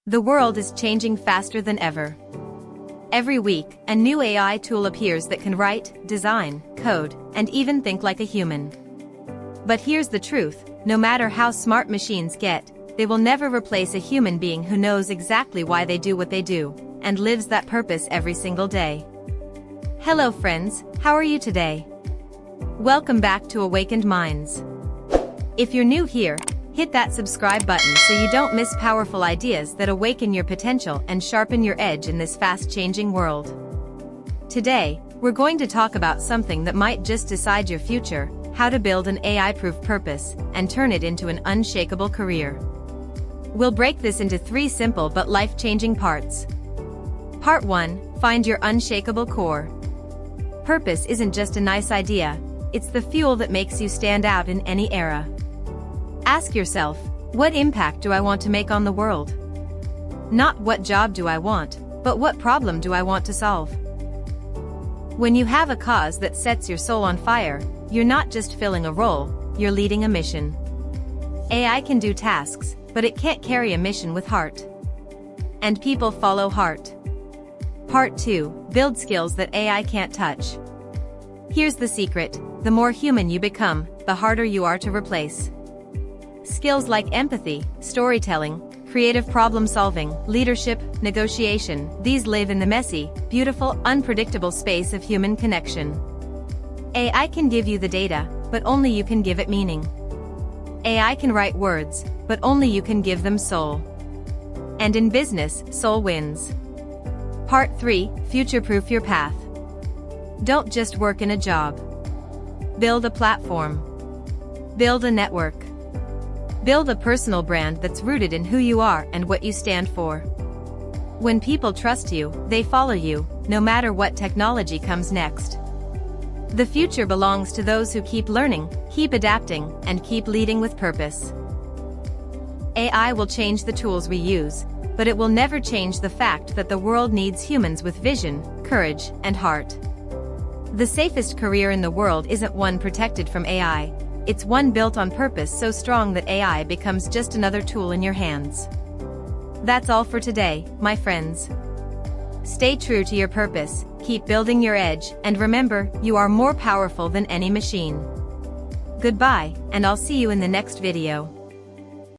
The world is changing faster than ever. Every week, a new AI tool appears that can write, design, code, and even think like a human. But here's the truth, no matter how smart machines get, they will never replace a human being who knows exactly why they do what they do, and lives that purpose every single day. Hello friends, how are you today? Welcome back to Awakened Minds. If you're new here, hit that subscribe button so you don't miss powerful ideas that awaken your potential and sharpen your edge in this fast-changing world. Today, we're going to talk about something that might just decide your future, how to build an AI-proof purpose and turn it into an unshakable career. We'll break this into 3 simple but life-changing parts. Part 1, find your unshakable core. Purpose isn't just a nice idea, it's the fuel that makes you stand out in any era. Ask yourself, what impact do I want to make on the world? Not what job do I want, but what problem do I want to solve? When you have a cause that sets your soul on fire, you're not just filling a role, you're leading a mission. AI can do tasks, but it can't carry a mission with heart. And people follow heart. Part 2, build skills that AI can't touch. Here's the secret, the more human you become, the harder you are to replace. Skills like empathy, storytelling, creative problem-solving, leadership, negotiation, these live in the messy, beautiful, unpredictable space of human connection. AI can give you the data, but only you can give it meaning. AI can write words, but only you can give them soul. And in business, soul wins. Part 3, future-proof your path. Don't just work in a job. Build a platform. Build a network. Build a personal brand that's rooted in who you are and what you stand for. When people trust you, they follow you, no matter what technology comes next. The future belongs to those who keep learning, keep adapting, and keep leading with purpose. AI will change the tools we use, but it will never change the fact that the world needs humans with vision, courage, and heart. The safest career in the world isn't one protected from AI. It's one built on purpose so strong that AI becomes just another tool in your hands. That's all for today, my friends. Stay true to your purpose, keep building your edge, and remember, you are more powerful than any machine. Goodbye, and I'll see you in the next video.